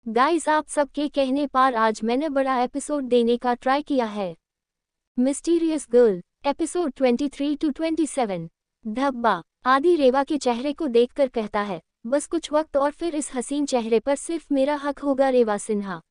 Guys, आप सबके कहने पर आज मैंने बड़ा एपिसोड देने का ट्राई किया है। Mysterious girl episode 23 to 27। धब्बा। आदि रेवा के चेहरे को देखकर कहता है, बस कुछ वक्त और फिर इस हसीन चेहरे पर सिर्फ मेरा हक होगा। रेवा सिन्हा।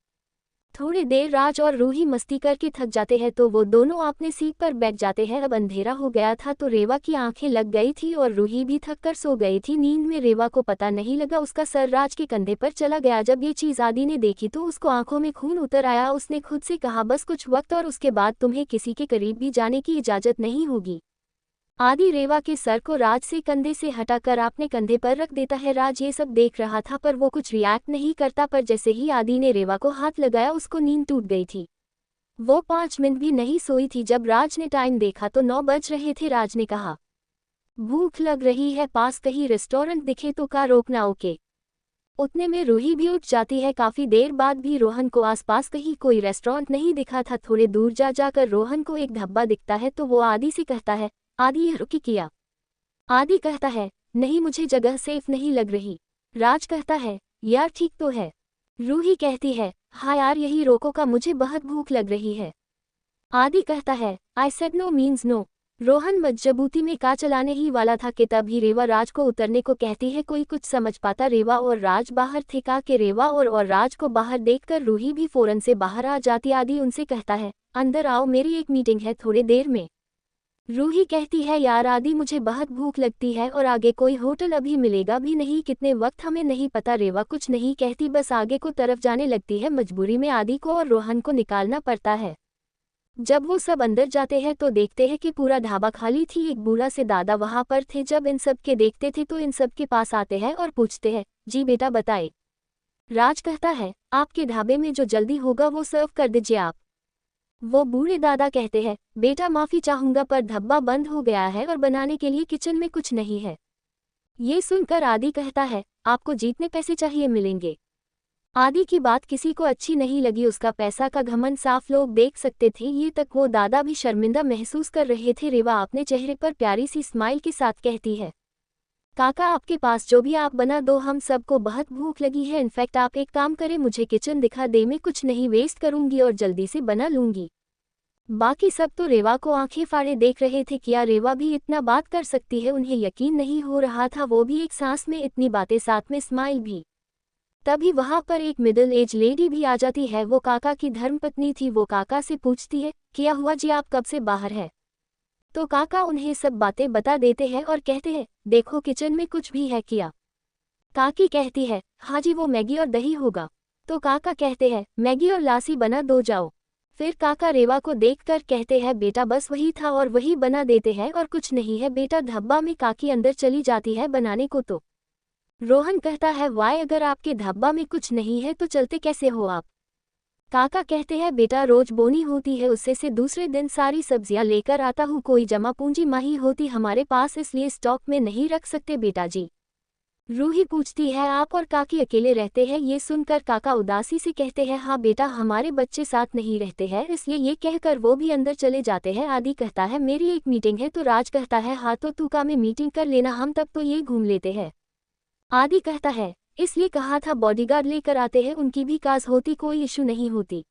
थोड़ी देर राज और रूही मस्ती करके थक जाते हैं तो वो दोनों अपने सीट पर बैठ जाते हैं। अब अंधेरा हो गया था तो रेवा की आंखें लग गई थी और रूही भी थक कर सो गई थी। नींद में रेवा को पता नहीं लगा उसका सर राज के कंधे पर चला गया। जब ये चीज आदि ने देखी तो उसको आंखों में खून उतर आया। उसने खुद से कहा, बस कुछ वक्त और उसके बाद तुम्हें किसी के करीब भी जाने की इजाजत नहीं होगी। आदि रेवा के सर को राज से कंधे से हटाकर अपने कंधे पर रख देता है। राज ये सब देख रहा था पर वो कुछ रिएक्ट नहीं करता। पर जैसे ही आदि ने रेवा को हाथ लगाया उसको नींद टूट गई थी। वो 5 मिनट भी नहीं सोई थी। जब राज ने टाइम देखा तो 9 बज रहे थे। राज ने कहा, भूख लग रही है, पास कहीं रेस्टोरेंट दिखे तो का रोकना। ओके। उतने में रूही भी उठ जाती है। काफी देर बाद भी रोहन को आसपास कहीं कोई रेस्टोरेंट नहीं दिखा था। थोड़े दूर जाकर रोहन को एक ढाबा दिखता है तो वो आदि से कहता है, आदि ये रुकी किया। आदि कहता है, नहीं मुझे जगह सेफ नहीं लग रही। राज कहता है, यार ठीक तो है। रूही कहती है, हाँ यार यही रोको का, मुझे बहुत भूख लग रही है। आदि कहता है, I said no means no. Rohan मजबूती में कार चलाने ही वाला था कि तभी रेवा राज को उतरने को कहती है। कोई कुछ समझ पाता रेवा और राज बाहर थे कि रेवा और राज को बाहर देखकर रूही भी फौरन से बाहर आ जाती। आदि उनसे कहता है, अंदर आओ, मेरी एक मीटिंग है थोड़ी देर में। रूही कहती है, यार आदि मुझे बहुत भूख लगती है और आगे कोई होटल अभी मिलेगा भी नहीं, कितने वक्त हमें नहीं पता। रेवा कुछ नहीं कहती, बस आगे को तरफ जाने लगती है। मजबूरी में आदि को और रोहन को निकालना पड़ता है। जब वो सब अंदर जाते हैं तो देखते हैं कि पूरा ढाबा खाली थी। एक बूढ़ा से दादा वहां पर थे। जब इन सब के देखते थे तो इन सब के पास आते हैं और पूछते हैं, जी बेटा बताए। राज कहता है, आपके ढाबे में जो जल्दी होगा वो सर्व कर दीजिए आप। वो बूढ़े दादा कहते हैं, बेटा माफी चाहूंगा पर ढाबा बंद हो गया है और बनाने के लिए किचन में कुछ नहीं है। ये सुनकर आदि कहता है, आपको जितने पैसे चाहिए मिलेंगे। आदि की बात किसी को अच्छी नहीं लगी। उसका पैसा का घमंड साफ लोग देख सकते थे। ये तक वो दादा भी शर्मिंदा महसूस कर रहे थे। रेवा अपने चेहरे पर प्यारी सी स्माइल के साथ कहती है, काका आपके पास जो भी आप बना दो, हम सबको बहुत भूख लगी है। इनफैक्ट आप एक काम करें, मुझे किचन दिखा दे, मैं कुछ नहीं वेस्ट करूंगी और जल्दी से बना लूंगी। बाकी सब तो रेवा को आंखें फाड़े देख रहे थे। क्या रेवा भी इतना बात कर सकती है? उन्हें यकीन नहीं हो रहा था। वो भी एक सांस में इतनी बातें, साथ में स्माइल भी। तभी वहां पर एक मिडिल एज लेडी भी आ जाती है। वो काका की धर्मपत्नी थी। वो काका से पूछती है, क्या हुआ जी, आप कब से बाहर है? तो काका उन्हें सब बातें बता देते हैं और कहते हैं, देखो किचन में कुछ भी है क्या? काकी कहती है, हाँ जी वो मैगी और दही होगा। तो काका कहते हैं, मैगी और लासी बना दो जाओ। फिर काका रेवा को देखकर कहते हैं, बेटा बस वही था और वही बना देते हैं और कुछ नहीं है बेटा। ढाबा में काकी अंदर चली जाती है बनाने को। तो रोहन कहता है, वाई अगर आपके ढाबा में कुछ नहीं है तो चलते कैसे हो आप? काका कहते हैं, बेटा रोज बोनी होती है, उससे से दूसरे दिन सारी सब्जियां लेकर आता हूँ। कोई जमा पूंजी माही होती हमारे पास, इसलिए स्टॉक में नहीं रख सकते बेटा जी। रूही पूछती है, आप और काकी अकेले रहते हैं? ये सुनकर काका उदासी से कहते हैं, हाँ बेटा हमारे बच्चे साथ नहीं रहते हैं, इसलिए ये कहकर वो भी अंदर चले जाते हैं। आदि कहता है, मेरी एक मीटिंग है। तो राज कहता है, हाँ तो तू का में मीटिंग कर लेना, हम तब तो ये घूम लेते हैं। आदि कहता है, इसलिए कहा था बॉडीगार्ड लेकर आते हैं, उनकी भी काज होती, कोई इशू नहीं होती।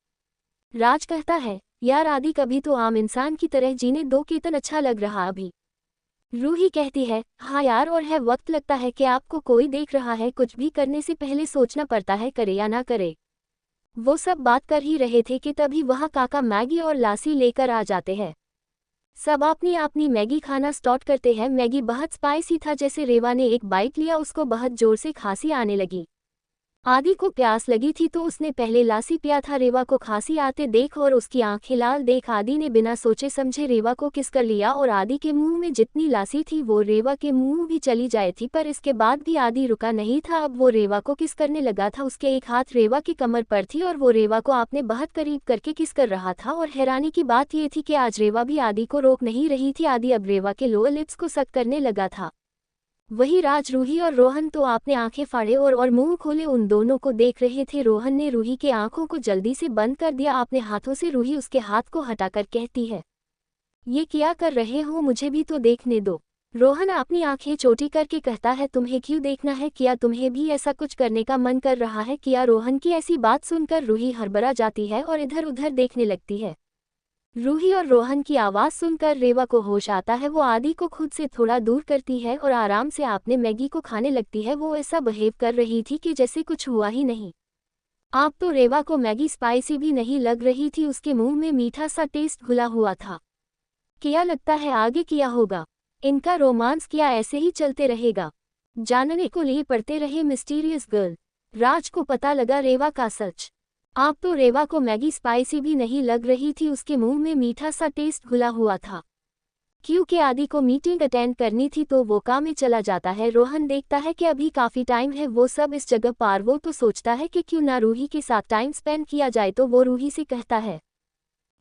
राज कहता है, यार आदि कभी तो आम इंसान की तरह जीने दो, कितना अच्छा लग रहा अभी। रूही कहती है, हाँ यार और है, वक्त लगता है कि आपको कोई देख रहा है, कुछ भी करने से पहले सोचना पड़ता है करे या ना करे। वो सब बात कर ही रहे थे कि तभी वहाँ काका मैगी और लासी लेकर आ जाते हैं। सब अपनी अपनी मैगी खाना स्टार्ट करते हैं। मैगी बहुत स्पाइसी था। जैसे रेवा ने एक बाइट लिया उसको बहुत जोर से खांसी आने लगी। आदि को प्यास लगी थी तो उसने पहले लासी पिया था। रेवा को खांसी आते देख और उसकी आंखें लाल देख आदि ने बिना सोचे समझे रेवा को किस कर लिया और आदि के मुंह में जितनी लासी थी वो रेवा के मुंह भी चली जाए थी। पर इसके बाद भी आदि रुका नहीं था। अब वो रेवा को किस करने लगा था। उसके एक हाथ रेवा की कमर पर थी और वो रेवा को आपने बहुत करीब करके किस कर रहा था। और हैरानी की बात ये थी कि आज रेवा भी आदि को रोक नहीं रही थी। आदि अब रेवा के लोअर लिप्स को सक करने लगा था। वही राज, रूही और रोहन तो आपने आंखें फाड़े और मुंह खोले उन दोनों को देख रहे थे। रोहन ने रूही के आंखों को जल्दी से बंद कर दिया अपने हाथों से। रूही उसके हाथ को हटाकर कहती है, ये क्या कर रहे हो, मुझे भी तो देखने दो। रोहन अपनी आंखें चोटी करके कहता है तुम्हें क्यों देखना है, क्या तुम्हें भी ऐसा कुछ करने का मन कर रहा है क्या। रोहन की ऐसी बात सुनकर रूही हड़बड़ा जाती है और इधर उधर देखने लगती है। रूही और रोहन की आवाज़ सुनकर रेवा को होश आता है। वो आदि को खुद से थोड़ा दूर करती है और आराम से आपने मैगी को खाने लगती है। वो ऐसा बिहेव कर रही थी कि जैसे कुछ हुआ ही नहीं। आप तो रेवा को मैगी स्पाइसी भी नहीं लग रही थी, उसके मुंह में मीठा सा टेस्ट घुला हुआ था। क्या लगता है आगे क्या होगा, इनका रोमांस क्या ऐसे ही चलते रहेगा। जानने को लिए पड़ते रहे मिस्टीरियस गर्ल। राज को पता लगा रेवा का सच। आप तो रेवा को मैगी स्पाइसी भी नहीं लग रही थी, उसके मुंह में मीठा सा टेस्ट घुला हुआ था। क्योंकि आदि को मीटिंग अटेंड करनी थी तो वो काम में चला जाता है। रोहन देखता है कि अभी काफ़ी टाइम है वो सब इस जगह पार। वो तो सोचता है कि क्यों ना रूही के साथ टाइम स्पेंड किया जाए, तो वो रूही से कहता है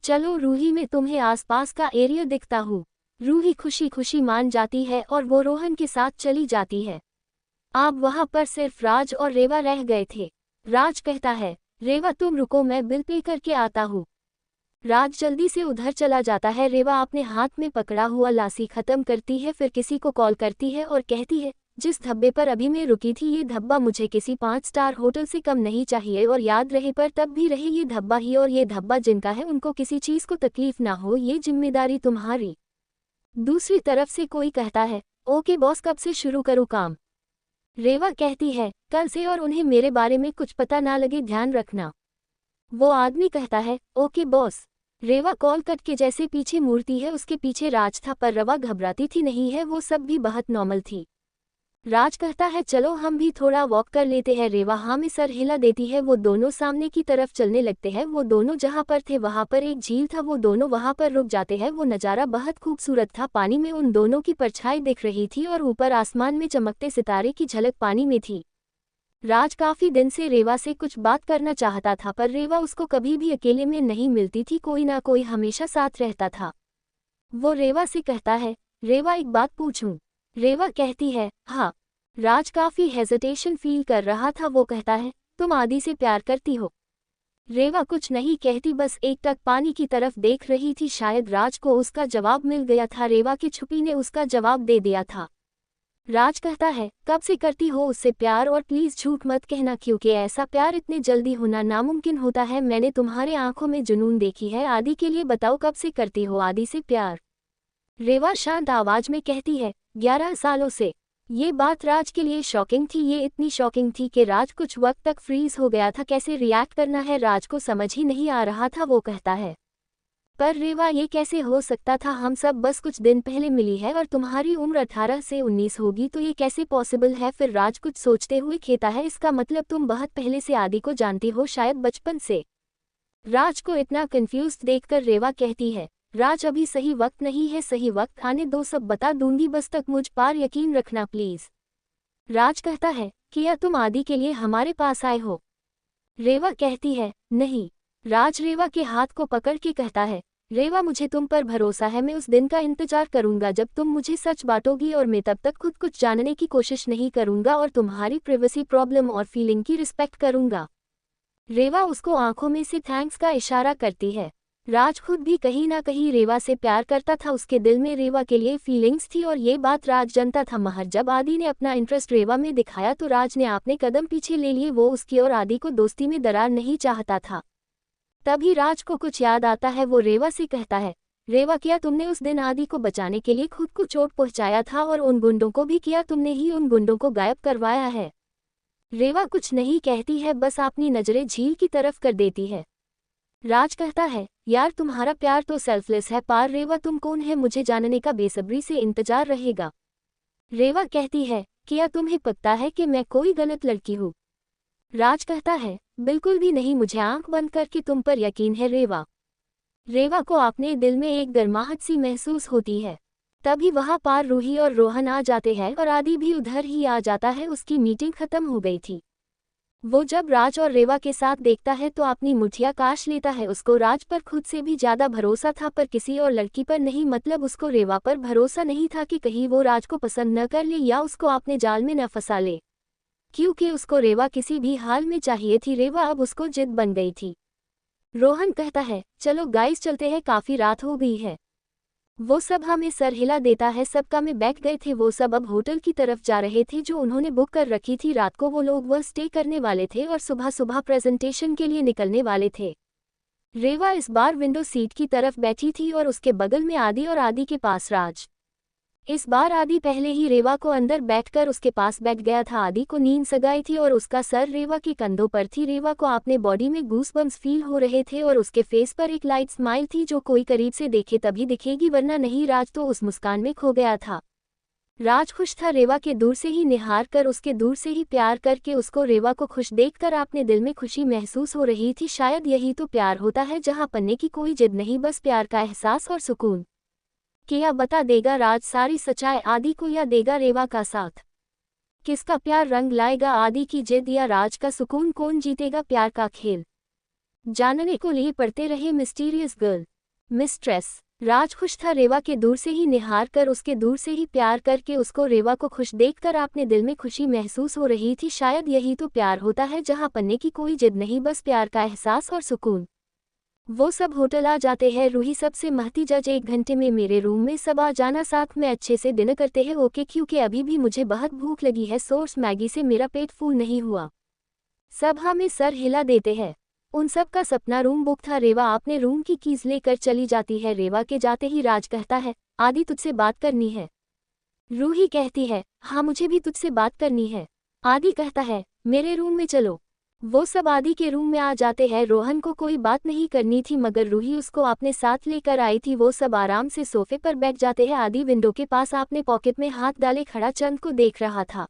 चलो रूही, मैं तुम्हें आसपास का एरिया दिखता हूँ। रूही खुशी खुशी मान जाती है और वो रोहन के साथ चली जाती है। अब वहाँ पर सिर्फ राज और रेवा रह गए थे। राज कहता है रेवा तुम रुको, मैं बिल पे करके आता हूँ। राज जल्दी से उधर चला जाता है। रेवा अपने हाथ में पकड़ा हुआ लासी खत्म करती है, फिर किसी को कॉल करती है और कहती है जिस धब्बे पर अभी मैं रुकी थी ये धब्बा मुझे किसी 5 स्टार होटल से कम नहीं चाहिए, और याद रहे पर तब भी रहे ये धब्बा ही, और ये धब्बा जिनका है उनको किसी चीज़ को तकलीफ ना हो, ये जिम्मेदारी तुम्हारी। दूसरी तरफ से कोई कहता है ओके बॉस, कब से शुरू करूँ काम। रेवा कहती है कल से, और उन्हें मेरे बारे में कुछ पता ना लगे ध्यान रखना। वो आदमी कहता है ओके बॉस। रेवा कॉल कट के जैसे पीछे मुड़ती है, उसके पीछे राज था पर रेवा घबराती थी नहीं है, वो सब भी बहुत नॉर्मल थी। राज कहता है चलो हम भी थोड़ा वॉक कर लेते हैं। रेवा हाँ में सर हिला देती है। वो दोनों सामने की तरफ चलने लगते हैं। वो दोनों जहाँ पर थे वहाँ पर एक झील था, वो दोनों वहाँ पर रुक जाते हैं। वो नज़ारा बहुत खूबसूरत था, पानी में उन दोनों की परछाई दिख रही थी और ऊपर आसमान में चमकते सितारे की झलक पानी में थी। राज काफी दिन से रेवा से कुछ बात करना चाहता था पर रेवा उसको कभी भी अकेले में नहीं मिलती थी, कोई ना कोई हमेशा साथ रहता था। वो रेवा से कहता है रेवा एक बात पूछूं। रेवा कहती है हाँ। राज काफी हेजिटेशन फील कर रहा था। वो कहता है तुम आदि से प्यार करती हो। रेवा कुछ नहीं कहती, बस एक टक पानी की तरफ देख रही थी। शायद राज को उसका जवाब मिल गया था, रेवा की छुपी ने उसका जवाब दे दिया था। राज कहता है कब से करती हो उससे प्यार, और प्लीज झूठ मत कहना क्योंकि ऐसा प्यार इतने जल्दी होना नामुमकिन होता है। मैंने तुम्हारे आंखों में जुनून देखी है। आदि के लिए बताओ कब से करती हो आदि से प्यार। रेवा शांत आवाज में कहती है 11 सालों से। ये बात राज के लिए शॉकिंग थी, ये इतनी शॉकिंग थी कि राज कुछ वक्त तक फ्रीज हो गया था। कैसे रिएक्ट करना है राज को समझ ही नहीं आ रहा था। वो कहता है पर रेवा ये कैसे हो सकता था, हम सब बस कुछ दिन पहले मिली है और तुम्हारी उम्र 18 से 19 होगी, तो ये कैसे पॉसिबल है। फिर राज कुछ सोचते हुए कहता है इसका मतलब तुम बहुत पहले से आदि को जानती हो, शायद बचपन से। राज को इतना कंफ्यूज्ड देखकर रेवा कहती है राज अभी सही वक्त नहीं है, सही वक्त आने दो सब बता दूंगी, बस तक मुझ पर यकीन रखना प्लीज। राज कहता है क्या तुम आदि के लिए हमारे पास आए हो। रेवा कहती है नहीं। राज रेवा के हाथ को पकड़ के कहता है रेवा मुझे तुम पर भरोसा है, मैं उस दिन का इंतजार करूंगा जब तुम मुझे सच बांटोगी, और मैं तब तक खुद कुछ जानने की कोशिश नहीं करूंगा और तुम्हारी प्राइवेसी प्रॉब्लम और फीलिंग की रिस्पेक्ट करूंगा। रेवा उसको आंखों में से थैंक्स का इशारा करती है। राज खुद भी कहीं ना कहीं रेवा से प्यार करता था, उसके दिल में रेवा के लिए फीलिंग्स थी और ये बात राज जानता था। महर जब आदि ने अपना इंटरेस्ट रेवा में दिखाया तो राज ने अपने कदम पीछे ले लिए। वो उसकी और आदि को दोस्ती में दरार नहीं चाहता था। तभी राज को कुछ याद आता है। वो रेवा से कहता है रेवा क्या तुमने उस दिन आदि को बचाने के लिए खुद को चोट पहुंचाया था, और उन गुंडों को भी किया तुमने ही उन गुंडों को गायब करवाया है। रेवा कुछ नहीं कहती है, बस अपनी नजरें झील की तरफ कर देती है। राज कहता है यार तुम्हारा प्यार तो सेल्फलेस है, पार रेवा तुम कौन है मुझे जानने का बेसब्री से इंतजार रहेगा। रेवा कहती है क्या तुम्हें पता है कि मैं कोई गलत लड़की हूँ। राज कहता है बिल्कुल भी नहीं, मुझे आंख बंद करके तुम पर यकीन है रेवा। रेवा को अपने दिल में एक गर्माहट सी महसूस होती है। तभी वहां पार रूही और रोहन आ जाते हैं और आदि भी उधर ही आ जाता है। उसकी मीटिंग खत्म हो गई थी। वो जब राज और रेवा के साथ देखता है तो अपनी मुठिया काश लेता है। उसको राज पर खुद से भी ज्यादा भरोसा था पर किसी और लड़की पर नहीं, मतलब उसको रेवा पर भरोसा नहीं था कि कहीं वो राज को पसंद न कर ले या उसको अपने जाल में न फंसा ले, क्योंकि उसको रेवा किसी भी हाल में चाहिए थी। रेवा अब उसको जिद बन गई थी। रोहन कहता है चलो गाइस चलते हैं, काफी रात हो गई है। वो सब हमें सर हिला देता है। सबका में बैठ गए थे। वो सब अब होटल की तरफ जा रहे थे जो उन्होंने बुक कर रखी थी। रात को वो लोग वह स्टे करने वाले थे और सुबह सुबह प्रेजेंटेशन के लिए निकलने वाले थे। रेवा इस बार विंडो सीट की तरफ बैठी थी और उसके बगल में आदि और आदि के पास राज। इस बार आदि पहले ही रेवा को अंदर बैठकर उसके पास बैठ गया था। आदि को नींद सगाई थी और उसका सर रेवा के कंधों पर थी। रेवा को अपने बॉडी में गूसबम्स फील हो रहे थे और उसके फेस पर एक लाइट स्माइल थी जो कोई करीब से देखे तभी दिखेगी वरना नहीं। राज तो उस मुस्कान में खो गया था। राज खुश था रेवा के दूर से ही निहार कर, उसके दूर से ही प्यार करके उसको। रेवा को खुश देखकर अपने दिल में खुशी महसूस हो रही थी। शायद यही तो प्यार होता है जहाँ पन्ने की कोई जिद नहीं, बस प्यार का एहसास और सुकून। क्या बता देगा राज सारी सच्चाई आदि को या देगा रेवा का साथ? किसका प्यार रंग लाएगा, आदि की जिद या राज का सुकून? कौन जीतेगा प्यार का खेल? जानने को लिए पढ़ते रहे मिस्टीरियस गर्ल मिस्ट्रेस। राज खुश था रेवा के दूर से ही निहार कर, उसके दूर से ही प्यार करके उसको। रेवा को खुश देखकर अपने दिल में खुशी महसूस हो रही थी। शायद यही तो प्यार होता है जहाँ पन्ने की कोई जिद नहीं, बस प्यार का एहसास और सुकून। वो सब होटल आ जाते हैं। रूही सबसे महती जज 1 घंटे में मेरे रूम में सब आ जाना, साथ में अच्छे से डिनर करते हैं। ओके, क्योंकि अभी भी मुझे बहुत भूख लगी है। सोर्स मैगी से मेरा पेट फूल नहीं हुआ। सब हमें सर हिला देते हैं। उन सब का सपना रूम बुक था। रेवा अपने रूम की कीज लेकर चली जाती है। रेवा के जाते ही राज कहता है, आदि तुझसे बात करनी है। रूही कहती है, हाँ मुझे भी तुझसे बात करनी है। आदि कहता है, मेरे रूम में चलो। वो सब आदि के रूम में आ जाते हैं। रोहन को कोई बात नहीं करनी थी मगर रूही उसको अपने साथ लेकर आई थी। वो सब आराम से सोफे पर बैठ जाते हैं। आदि विंडो के पास अपने पॉकेट में हाथ डाले खड़ा चंद को देख रहा था।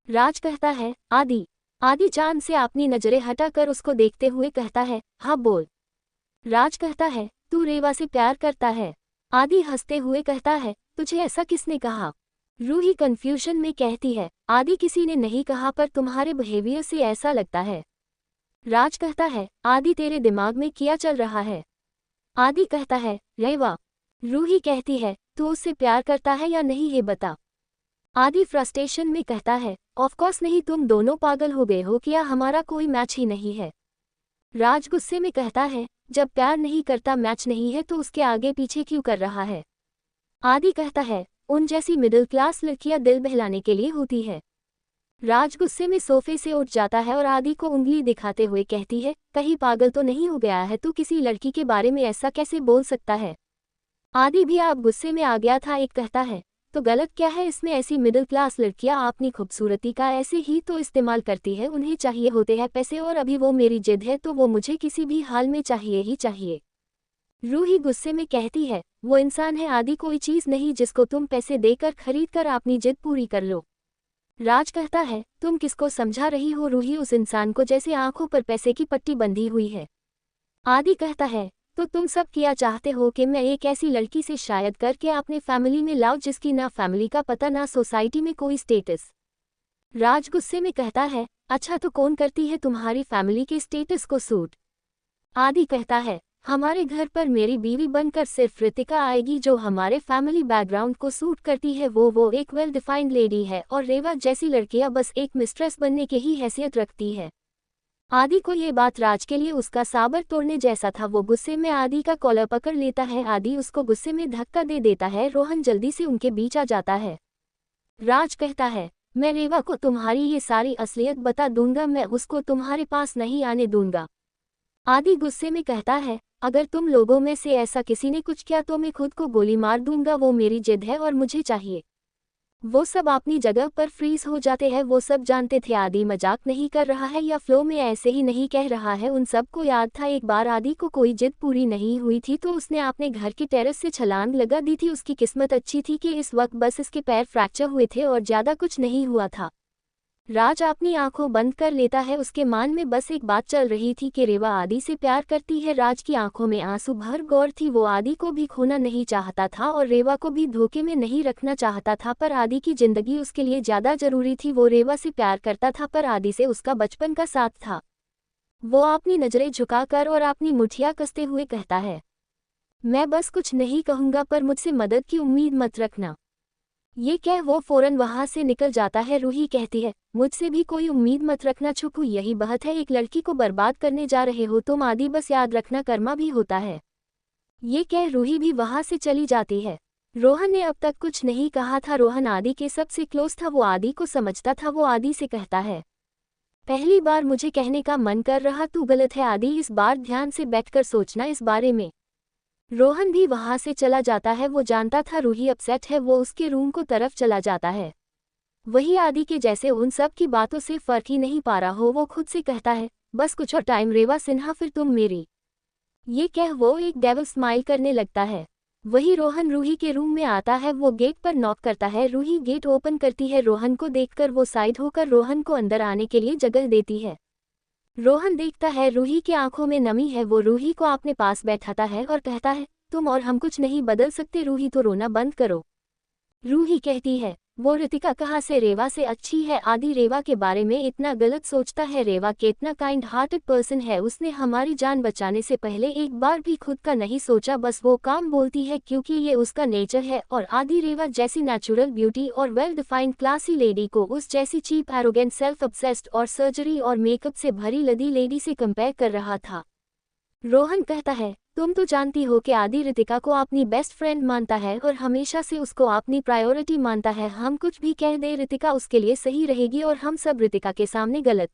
राज कहता है, आदि। आदि चांद से अपनी नजरें हटाकर उसको देखते हुए कहता है, हाँ बोल। राज कहता है, तू रेवा से प्यार करता है। आदि हंसते हुए कहता है, तुझे ऐसा किसने कहा? रूही कंफ्यूजन में कहती है, आदि किसी ने नहीं कहा पर तुम्हारे बिहेवियर से ऐसा लगता है। राज कहता है, आदि तेरे दिमाग में क्या चल रहा है? आदि कहता है, रेवा। रूही कहती है, तू उससे प्यार करता है या नहीं ये बता। आदि फ्रस्ट्रेशन में कहता है, ऑफकोर्स नहीं, तुम दोनों पागल हो गए हो क्या? हमारा कोई मैच ही नहीं है। राज गुस्से में कहता है, जब प्यार नहीं करता, मैच नहीं है तो उसके आगे पीछे क्यों कर रहा है? आदि कहता है, उन जैसी मिडिल क्लास लड़कियां दिल बहलाने के लिए होती है। राज गुस्से में सोफे से उठ जाता है और आदि को उंगली दिखाते हुए कहती है, कहीं पागल तो नहीं हो गया है? तू किसी लड़की के बारे में ऐसा कैसे बोल सकता है? आदि भी अब गुस्से में आ गया था। एक कहता है, तो गलत क्या है इसमें? ऐसी मिडिल क्लास लड़कियां अपनी खूबसूरती का ऐसे ही तो इस्तेमाल करती है। उन्हें चाहिए होते हैं पैसे और अभी वो मेरी जिद है तो वो मुझे किसी भी हाल में चाहिए ही चाहिए। रूही गुस्से में कहती है, वो इंसान है आदि, कोई चीज नहीं जिसको तुम पैसे देकर खरीद कर अपनी जिद पूरी कर लो। राज कहता है, तुम किसको समझा रही हो? रूही, उस इंसान को जैसे आंखों पर पैसे की पट्टी बंधी हुई है। आदि कहता है, तो तुम सब क्या चाहते हो कि मैं एक ऐसी लड़की से शायद करके अपने फैमिली में लाऊं जिसकी ना फैमिली का पता ना सोसाइटी में कोई स्टेटस? राज गुस्से में कहता है, अच्छा तो कौन करती है तुम्हारी फैमिली के स्टेटस को सूट? आदि कहता है, हमारे घर पर मेरी बीवी बनकर सिर्फ रितिका आएगी जो हमारे फैमिली बैकग्राउंड को सूट करती है। वो एक वेल डिफाइंड लेडी है और रेवा जैसी लड़कियां बस एक मिस्ट्रेस बनने की ही हैसियत रखती है। आदि को ये बात राज के लिए उसका साबर तोड़ने जैसा था। वो गुस्से में आदि का कॉलर पकड़ लेता है। आदि उसको गुस्से में धक्का दे देता है। रोहन जल्दी से उनके बीच आ जाता है। राज कहता है, मैं रेवा को तुम्हारी ये सारी असलियत बता दूंगा, मैं उसको तुम्हारे पास नहीं आने दूंगा। आदि गुस्से में कहता है, अगर तुम लोगों में से ऐसा किसी ने कुछ किया तो मैं खुद को गोली मार दूंगा। वो मेरी जिद है और मुझे चाहिए। वो सब अपनी जगह पर फ्रीज हो जाते हैं। वो सब जानते थे आदि मजाक नहीं कर रहा है या फ्लो में ऐसे ही नहीं कह रहा है। उन सबको याद था एक बार आदि को कोई जिद पूरी नहीं हुई थी तो उसने अपने घर की टेरेस से छलांग लगा दी थी। उसकी किस्मत अच्छी थी कि इस वक्त बस इसके पैर फ्रैक्चर हुए थे और ज्यादा कुछ नहीं हुआ था। राज अपनी आंखों बंद कर लेता है। उसके मान में बस एक बात चल रही थी कि रेवा आदि से प्यार करती है। राज की आंखों में आंसू भर गौर थी। वो आदि को भी खोना नहीं चाहता था और रेवा को भी धोखे में नहीं रखना चाहता था, पर आदि की जिंदगी उसके लिए ज्यादा जरूरी थी। वो रेवा से प्यार करता था पर आदि से उसका बचपन का साथ था। वो अपनी नजरें झुकाकर और अपनी मुठियां कसते हुए कहता है, मैं बस कुछ नहीं कहूंगा पर मुझसे मदद की उम्मीद मत रखना। ये कह वो फौरन वहां से निकल जाता है। रूही कहती है, मुझसे भी कोई उम्मीद मत रखना छुपू, यही बात है। एक लड़की को बर्बाद करने जा रहे हो तुम आदि, बस याद रखना कर्मा भी होता है। ये कह रूही भी वहां से चली जाती है। रोहन ने अब तक कुछ नहीं कहा था। रोहन आदि के सबसे क्लोज था, वो आदि को समझता था। वो आदि से कहता है, पहली बार मुझे कहने का मन कर रहा तू गलत है आदि, इस बार ध्यान से बैठकर सोचना इस बारे में। रोहन भी वहां से चला जाता है। वो जानता था रूही अपसेट है। वो उसके रूम को तरफ चला जाता है। वही आदि के जैसे उन सब की बातों से फर्क ही नहीं पा रहा हो। वो खुद से कहता है, बस कुछ और टाइम रेवा सिन्हा, फिर तुम मेरी। ये कह वो एक डेविल स्माइल करने लगता है। वही रोहन रूही के रूम में आता है। वो गेट पर नॉक करता है। रूही गेट ओपन करती है। रोहन को देखकर वो साइड होकर रोहन को अंदर आने के लिए जगह देती है। रोहन देखता है रूही की आंखों में नमी है। वो रूही को अपने पास बैठाता है और कहता है, तुम और हम कुछ नहीं बदल सकते रूही, तो रोना बंद करो। रूही कहती है, वो रितिका कहाँ से रेवा से अच्छी है। आदि रेवा के बारे में इतना गलत सोचता है। रेवा कितना काइंड हार्टेड पर्सन है। उसने हमारी जान बचाने से पहले एक बार भी खुद का नहीं सोचा। बस वो काम बोलती है क्योंकि ये उसका नेचर है। और आदि रेवा जैसी नेचुरल ब्यूटी और वेल डिफाइंड क्लासी लेडी को उस जैसी चीप एरोगेंट सेल्फ ऑब्सेस्ड और सर्जरी और मेकअप से भरी लदी लेडी से कंपेयर कर रहा था। रोहन कहता है, तुम तो जानती हो कि आदि रितिका को अपनी बेस्ट फ्रेंड मानता है और हमेशा से उसको अपनी प्रायोरिटी मानता है। हम कुछ भी कह दे रितिका उसके लिए सही रहेगी और हम सब रितिका के सामने गलत।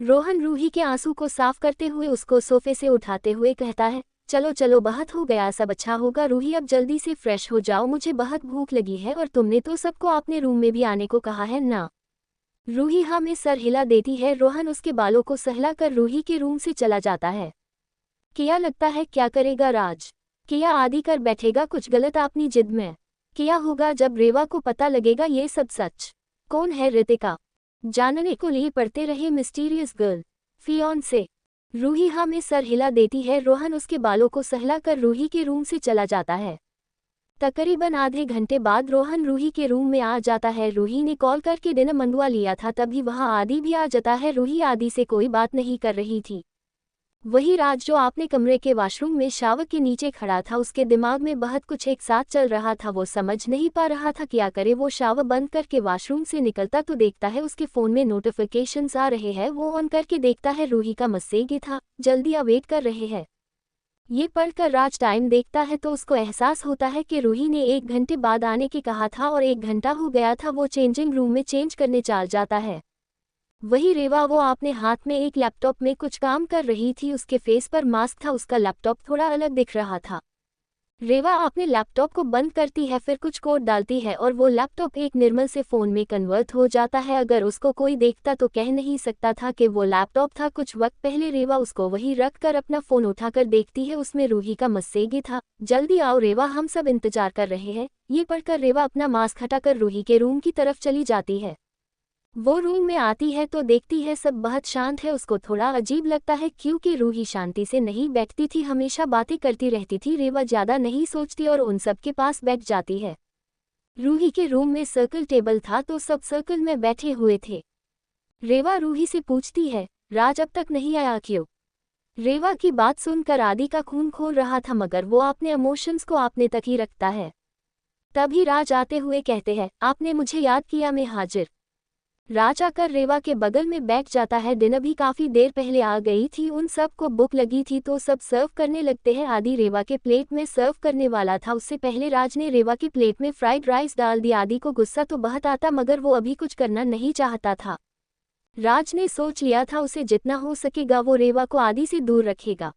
रोहन रूही के आंसू को साफ करते हुए उसको सोफे से उठाते हुए कहता है, चलो चलो बहुत हो गया, सब अच्छा होगा। रूही अब जल्दी से फ्रेश हो जाओ, मुझे बहुत भूख लगी है और तुमने तो सबको अपने रूम में भी आने को कहा है ना। रूही हाँ में सर हिला देती है। रोहन उसके बालों को सहला कर रूही के रूम से चला जाता है। किया लगता है क्या करेगा राज। किया आदि कर बैठेगा कुछ गलत अपनी जिद में। किया होगा जब रेवा को पता लगेगा ये सब सच। कौन है रितिका, जानने को लिए पड़ते रहे मिस्टीरियस गर्ल फियोंसे। रूही हाँ में सर हिला देती है। रोहन उसके बालों को सहला कर रूही के रूम से चला जाता है। तकरीबन आधे घंटे बाद रोहन रूही के रूम में आ जाता है। रूही ने कॉल करके डिनर मंगवा लिया था, तभी वहां आदि भी आ जाता है। रूही आदि से कोई बात नहीं कर रही थी। वही राज जो अपने कमरे के वॉशरूम में शावर के नीचे खड़ा था, उसके दिमाग में बहुत कुछ एक साथ चल रहा था। वो समझ नहीं पा रहा था क्या करे। वो शावर बंद करके वॉशरूम से निकलता तो देखता है उसके फ़ोन में नोटिफिकेशंस आ रहे हैं। वो ऑन करके देखता है रूही का मैसेज था, जल्दी अवेट कर रहे हैं। ये पढ़कर राज टाइम देखता है तो उसको एहसास होता है कि रूही ने 1 घंटे बाद आने के कहा था और 1 घंटा हो गया था। वो चेंजिंग रूम में चेंज करने चल जाता है। वही रेवा, वो अपने हाथ में एक लैपटॉप में कुछ काम कर रही थी। उसके फेस पर मास्क था, उसका लैपटॉप थोड़ा अलग दिख रहा था। रेवा अपने लैपटॉप को बंद करती है, फिर कुछ कोड डालती है और वो लैपटॉप एक निर्मल से फ़ोन में कन्वर्ट हो जाता है। अगर उसको कोई देखता तो कह नहीं सकता था कि वो लैपटॉप था। कुछ वक्त पहले रेवा उसको वही रख कर अपना फ़ोन उठाकर देखती है, उसमें रूही का मैसेज था, जल्दी आओ रेवा, हम सब इंतजार कर रहे हैं। ये पढ़कर रेवा अपना मास्क हटाकर रूही के रूम की तरफ चली जाती है। वो रूम में आती है तो देखती है सब बहुत शांत है। उसको थोड़ा अजीब लगता है क्योंकि रूही शांति से नहीं बैठती थी, हमेशा बातें करती रहती थी। रेवा ज़्यादा नहीं सोचती और उन सब के पास बैठ जाती है। रूही के रूम में सर्कल टेबल था तो सब सर्कल में बैठे हुए थे। रेवा रूही से पूछती है, राज अब तक नहीं आया क्यों। रेवा की बात सुनकर आदि का खून खोल रहा था, मगर वो अपने इमोशंस को अपने तक ही रखता है। तभी राज आते हुए कहते हैं, आपने मुझे याद किया, मैं हाजिर। राज आकर रेवा के बगल में बैठ जाता है। डिनर भी काफ़ी देर पहले आ गई थी, उन सब को भूख लगी थी तो सब सर्व करने लगते हैं। आदि रेवा के प्लेट में सर्व करने वाला था, उससे पहले राज ने रेवा के प्लेट में फ्राइड राइस डाल दिया। आदि को गुस्सा तो बहुत आता, मगर वो अभी कुछ करना नहीं चाहता था। राज ने सोच लिया था उसे जितना हो सकेगा वो रेवा को आदि से दूर रखेगा।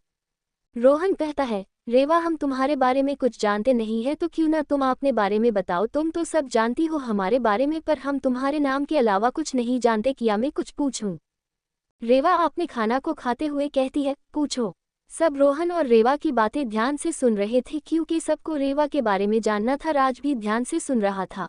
रोहन कहता है, रेवा हम तुम्हारे बारे में कुछ जानते नहीं है तो क्यों ना तुम अपने बारे में बताओ। तुम तो सब जानती हो हमारे बारे में, पर हम तुम्हारे नाम के अलावा कुछ नहीं जानते। क्या मैं कुछ पूछूं। रेवा अपने खाना को खाते हुए कहती है, पूछो। सब रोहन और रेवा की बातें ध्यान से सुन रहे थे क्योंकि सबको रेवा के बारे में जानना था। राज भी ध्यान से सुन रहा था।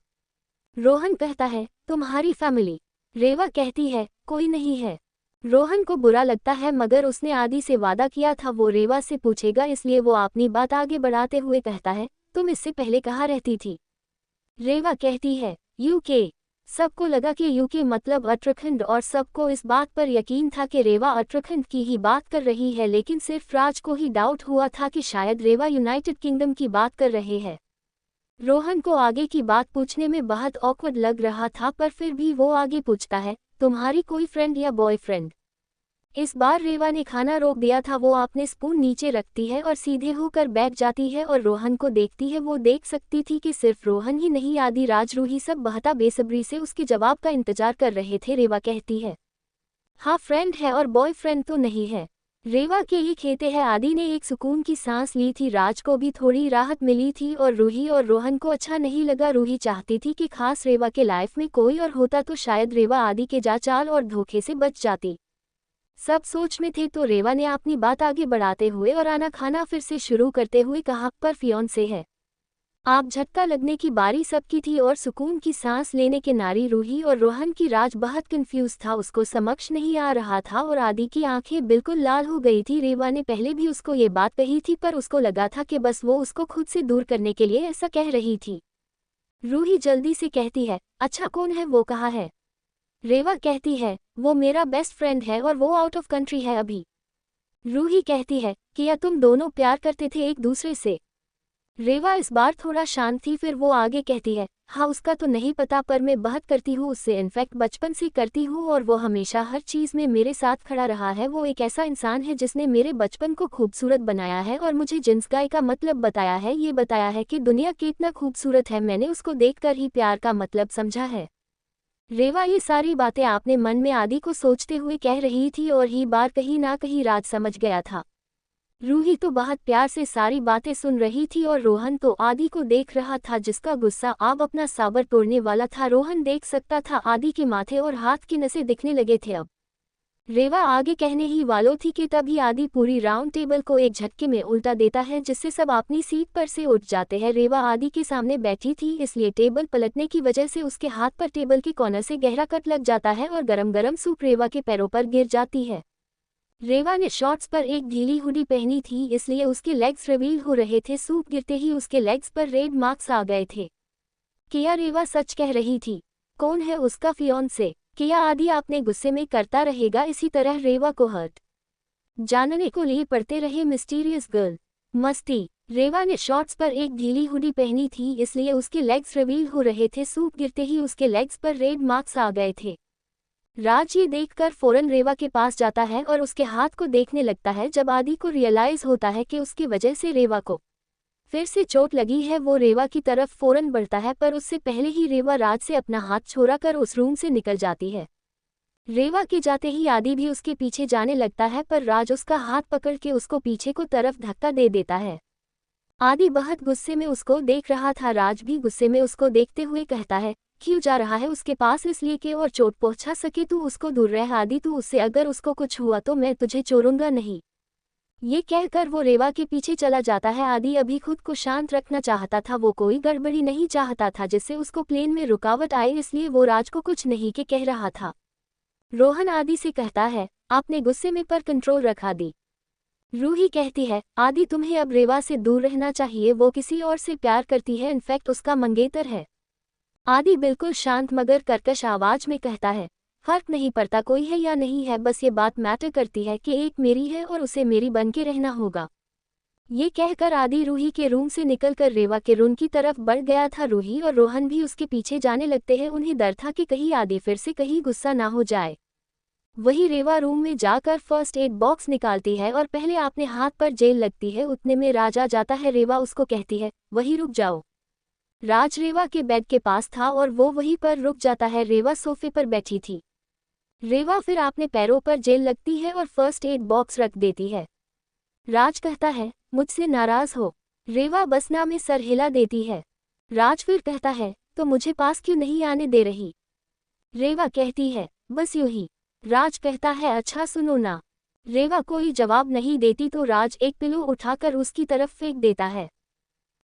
रोहन कहता है, तुम्हारी फैमिली। रेवा कहती है, कोई नहीं है। रोहन को बुरा लगता है, मगर उसने आदि से वादा किया था वो रेवा से पूछेगा, इसलिए वो अपनी बात आगे बढ़ाते हुए कहता है, तुम इससे पहले कहाँ रहती थी। रेवा कहती है, यूके। सबको लगा कि यूके मतलब उत्तराखंड और सबको इस बात पर यकीन था कि रेवा उत्तराखंड की ही बात कर रही है, लेकिन सिर्फ राज को ही डाउट हुआ था कि शायद रेवा यूनाइटेड किंगडम की बात कर रहे हैं। रोहन को आगे की बात पूछने में बहुत ऑकवर्ड लग रहा था, पर फिर भी वो आगे पूछता है, तुम्हारी कोई फ्रेंड या बॉयफ्रेंड। इस बार रेवा ने खाना रोक दिया था। वो अपने स्पून नीचे रखती है और सीधे होकर बैठ जाती है और रोहन को देखती है। वो देख सकती थी कि सिर्फ रोहन ही नहीं, आदि, राज, रूही सब बहता बेसब्री से उसके जवाब का इंतजार कर रहे थे। रेवा कहती है, हाँ फ्रेंड है और बॉयफ्रेंड तो नहीं है। रेवा के ये कहते हैं आदि ने एक सुकून की सांस ली थी। राज को भी थोड़ी राहत मिली थी और रूही और रोहन को अच्छा नहीं लगा। रूही चाहती थी कि खास रेवा के लाइफ में कोई और होता तो शायद रेवा आदि के जाचाल और धोखे से बच जाती। सब सोच में थे तो रेवा ने अपनी बात आगे बढ़ाते हुए और आना खाना फिर से शुरू करते हुए कहा, पर फियोंसे है। आप झटका लगने की बारी सबकी थी और सुकून की सांस लेने के नारी रूही और रोहन की। राज बहुत कंफ्यूज था, उसको समझ नहीं आ रहा था और आदि की आंखें बिल्कुल लाल हो गई थी। रेवा ने पहले भी उसको ये बात कही थी पर उसको लगा था कि बस वो उसको खुद से दूर करने के लिए ऐसा कह रही थी। रूही जल्दी से कहती है, अच्छा कौन है वो, कहाँ है? रेवा कहती है, वो मेरा बेस्ट फ्रेंड है और वो आउट ऑफ कंट्री है अभी। रूही कहती है, क्या तुम दोनों प्यार करते थे एक दूसरे से? रेवा इस बार थोड़ा शांत थी, फिर वो आगे कहती है, हाँ उसका तो नहीं पता पर मैं बहुत करती हूँ उससे, इनफैक्ट बचपन से करती हूँ और वो हमेशा हर चीज़ में मेरे साथ खड़ा रहा है। वो एक ऐसा इंसान है जिसने मेरे बचपन को खूबसूरत बनाया है और मुझे जिन्स गाय का मतलब बताया है, ये बताया है कि दुनिया कितना खूबसूरत है। मैंने उसको देखकर ही प्यार का मतलब समझा है। रेवा ये सारी बातें आपने मन में आदि को सोचते हुए कह रही थी और ही बार कहीं ना कहीं राज समझ गया था। रूही तो बहुत प्यार से सारी बातें सुन रही थी और रोहन तो आदि को देख रहा था जिसका गुस्सा अब अपना साबर तोड़ने वाला था। रोहन देख सकता था आदि के माथे और हाथ की नसें दिखने लगे थे। अब रेवा आगे कहने ही वालों थी कि तभी आदि पूरी राउंड टेबल को एक झटके में उल्टा देता है जिससे सब अपनी सीट पर से उठ जाते हैं। रेवा आदि के सामने बैठी थी इसलिए टेबल पलटने की वजह से उसके हाथ पर टेबल के कॉर्नर से गहरा कट लग जाता है और गरम गरम सूप रेवा के पैरों पर गिर जाती है। रेवा ने शॉर्ट्स पर एक ढीली हुडी पहनी थी इसलिए उसके लेग्स रिवील हो रहे थे। सूप गिरते ही उसके लेग्स पर रेड मार्क्स आ गए थे। क्या रेवा सच कह रही थी? कौन है उसका फियोंसे? क्या आदि अपने गुस्से में करता रहेगा इसी तरह रेवा को हर्ट जानने को लिए पड़ते रहे मिस्टीरियस गर्ल। मस्ती। रेवा ने शॉर्ट्स पर एक ढीली हुडी पहनी थी इसलिए उसके लेग्स रिवील हो रहे थे। सूप गिरते ही उसके लेग्स पर रेड मार्क्स आ गए थे। राज ये देखकर फौरन रेवा के पास जाता है और उसके हाथ को देखने लगता है। जब आदि को रियलाइज होता है कि उसकी वजह से रेवा को फिर से चोट लगी है वो रेवा की तरफ फौरन बढ़ता है पर उससे पहले ही रेवा राज से अपना हाथ छोड़ा कर उस रूम से निकल जाती है। रेवा के जाते ही आदि भी उसके पीछे जाने लगता है पर राज उसका हाथ पकड़ के उसको पीछे को तरफ धक्का दे देता है। आदि बहुत गुस्से में उसको देख रहा था। राज भी गुस्से में उसको देखते हुए कहता है, क्यों जा रहा है उसके पास? इसलिए कि और चोट पहुंचा सके तू उसको दूर रह आदि, तू उससे अगर उसको कुछ हुआ तो मैं तुझे छोड़ूंगा नहीं। ये कहकर वो रेवा के पीछे चला जाता है। आदि अभी खुद को शांत रखना चाहता था, वो कोई गड़बड़ी नहीं चाहता था जिससे उसको प्लेन में रुकावट आए, इसलिए वो राज को कुछ नहीं के कह रहा था। रोहन आदि से कहता है, आपने गुस्से में पर कंट्रोल रखा दी। रूही कहती है, आदि तुम्हें अब रेवा से दूर रहना चाहिए, वो किसी और से प्यार करती है, इनफैक्ट उसका मंगेतर है। आदि बिल्कुल शांत मगर कर्कश आवाज में कहता है, फर्क नहीं पड़ता कोई है या नहीं है, बस ये बात मैटर करती है कि एक मेरी है और उसे मेरी बन के रहना होगा। ये कहकर आदि रूही के रूम से निकलकर रेवा के रूम की तरफ बढ़ गया था। रूही और रोहन भी उसके पीछे जाने लगते हैं। उन्हें डर था कि कहीं आदि फिर से कहीं गुस्सा ना हो जाए। वही रेवा रूम में जाकर फर्स्ट एड बॉक्स निकालती है और पहले अपने हाथ पर जेल लगती है। उतने में राज आ जाता है। रेवा उसको कहती है, वही रुक जाओ। राज रेवा के बेड के पास था और वो वहीं पर रुक जाता है। रेवा सोफे पर बैठी थी। रेवा फिर अपने पैरों पर जेल लगती है और फर्स्ट एड बॉक्स रख देती है। राज कहता है, मुझसे नाराज हो? रेवा बसना में सर हिला देती है। राज फिर कहता है, तो मुझे पास क्यों नहीं आने दे रही? रेवा कहती है, बस यूं ही। राज कहता है, अच्छा सुनो ना। रेवा कोई जवाब नहीं देती तो राज एक पिलो उठाकर उसकी तरफ फेंक देता है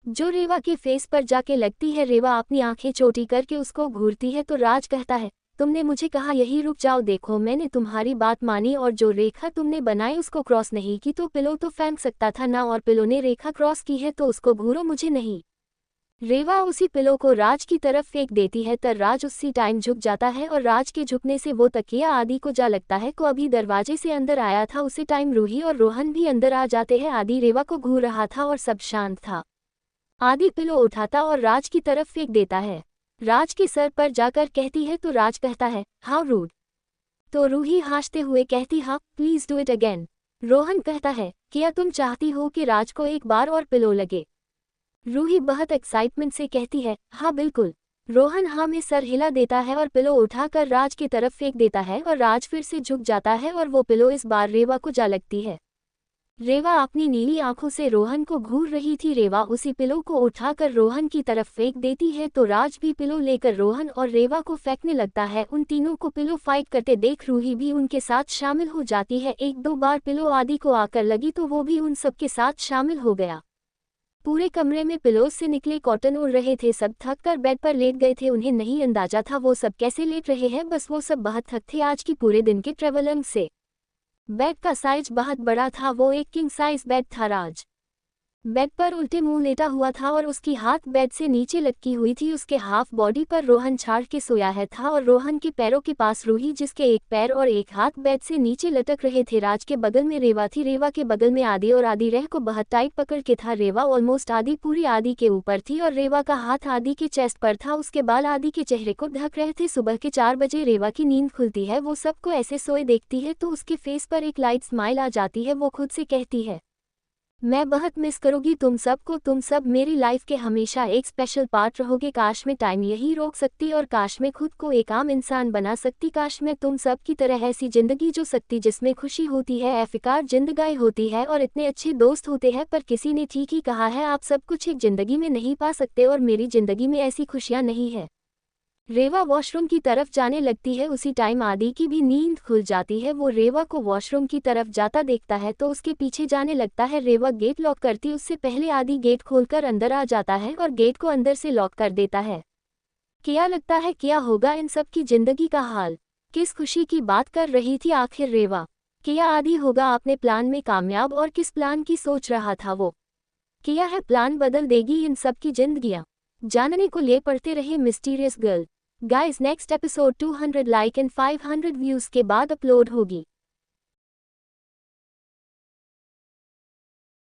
जो रेवा के फेस पर जाके लगती है। रेवा अपनी आंखें चोटी करके उसको घूरती है तो राज कहता है, तुमने मुझे कहा यही रुक जाओ, देखो मैंने तुम्हारी बात मानी और जो रेखा तुमने बनाई उसको क्रॉस नहीं की तो पिलो तो फेंक सकता था ना, और पिलो ने रेखा क्रॉस की है तो उसको घूरो, मुझे नहीं। रेवा उसी पिलो को राज की तरफ फेंक देती है तर राज उसी टाइम झुक जाता है और राज के झुकने से वो तकिया आदि को जा लगता है को अभी दरवाजे से अंदर आया था। उसी टाइम रूही और रोहन भी अंदर आ जाते हैं। आदि रेवा को घूर रहा था और सब शांत था। आदि पिलो उठाता और राज की तरफ फेंक देता है। राज के सर पर जाकर कहती है तो राज कहता है, हाउ रूड। तो रूही हंसते हुए कहती हाँ please do it again. Rohan कहता है क्या तुम चाहती हो कि राज को एक बार और पिलो लगे। रूही बहुत एक्साइटमेंट से कहती है हाँ बिल्कुल। रोहन हाँ में सर हिला देता है और पिलो उठाकर राज की तरफ फेंक देता है और राज फिर से झुक जाता है और वो पिलो इस बार रेवा को जा लगती है। रेवा अपनी नीली आंखों से रोहन को घूर रही थी। रेवा उसी पिलो को उठाकर रोहन की तरफ फेंक देती है तो राज भी पिलो लेकर रोहन और रेवा को फेंकने लगता है। उन तीनों को पिलो फाइट करते देख रूही भी उनके साथ शामिल हो जाती है। एक दो बार पिलो आदि को आकर लगी तो वो भी उन सबके साथ शामिल हो गया। पूरे कमरे में पिलोज से निकले कॉटन उड़ रहे थे। सब थक कर बेड पर लेट गए थे। उन्हें नहीं अंदाजा था वो सब कैसे लेट रहे हैं, बस वो सब बहुत थक थे आज की पूरे दिन के ट्रेवलिंग से। बेड का साइज बहुत बड़ा था, वो एक किंग साइज बेड था। राज बेड पर उल्टे मुंह लेटा हुआ था और उसकी हाथ बेड से नीचे लटकी हुई थी। उसके हाफ बॉडी पर रोहन छाड़ के सोया है था और रोहन के पैरों के पास रूही, जिसके एक पैर और एक हाथ बेड से नीचे लटक रहे थे। राज के बगल में रेवा थी। रेवा के बगल में आदि और आदि रह को बहुत टाइट पकड़ के था। रेवा ऑलमोस्ट आदि पूरी आदि के ऊपर थी और रेवा का हाथ आदि के चेस्ट पर था। उसके बाल आदि के चेहरे को ढक रहे थे। सुबह के 4 बजे रेवा की नींद खुलती है। वो सबको ऐसे सोए देखती है तो उसके फेस पर एक लाइट स्माइल आ जाती है। वो खुद से कहती है मैं बहुत मिस करूंगी तुम सबको, तुम सब मेरी लाइफ के हमेशा एक स्पेशल पार्ट रहोगे। काश मैं टाइम यही रोक सकती और काश मैं खुद को एक आम इंसान बना सकती। काश मैं तुम सब की तरह ऐसी जिंदगी जो सकती जिसमें खुशी होती है, एफिकार जिंदगी होती है और इतने अच्छे दोस्त होते हैं। पर किसी ने ठीक ही कहा है, आप सब कुछ एक जिंदगी में नहीं पा सकते और मेरी जिंदगी में ऐसी खुशियां नहीं है। रेवा वॉशरूम की तरफ जाने लगती है। उसी टाइम आदि की भी नींद खुल जाती है। वो रेवा को वॉशरूम की तरफ जाता देखता है तो उसके पीछे जाने लगता है। रेवा गेट लॉक करती उससे पहले आदि गेट खोलकर अंदर आ जाता है और गेट को अंदर से लॉक कर देता है। क्या लगता है क्या होगा इन सब की जिंदगी का हाल? किस खुशी की बात कर रही थी आखिर रेवा? क्या आदि होगा अपने प्लान में कामयाब और किस प्लान की सोच रहा था वो? क्या है प्लान बदल देगी इन सब की जिंदगियां? जानने को लिए पढ़ते रहे mysterious girl. Guys next episode 200 like and 500 views के बाद अपलोड होगी।